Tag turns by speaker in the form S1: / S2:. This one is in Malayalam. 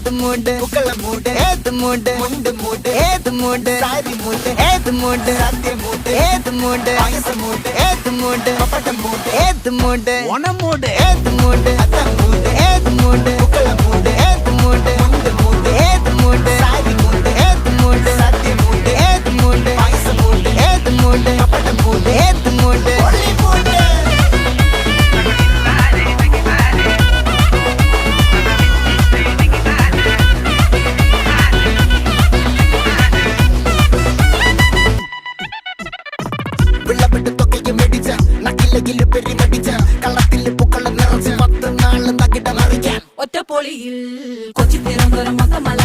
S1: ഏത് മൂട് പുക്കള മൂട് ഏത് മൂട് മുണ്ട് മൂട് ഏത് മൂട് സാരി മൂട് ഏത് മൂട് സദ്യ മൂട് ഏത് മൂട് പായസ മൂട് ഏത് മൂട് പപ്പടം മൂട് ഏത് മൂട് ഓണം മൂട് ഏത് മൂട് അത്തം മൂട് ഏത് മൂട് പുക്കള മൂട് ഏത് മൂട് മുണ്ട് മൂട് ഏത് മൂട് സാരി മൂട് ഏത് മൂട് സദ്യ മൂട് ഏത് മൂട് പായസ മൂട് ഏത് മൂട് പപ്പടം മൂട് ഏത് മൂട് ഒളി മൂട്
S2: ഒറ്റപ്പൊളിയിൽ കൊച്ചി തിരുവനന്തപുരം മൊത്തമല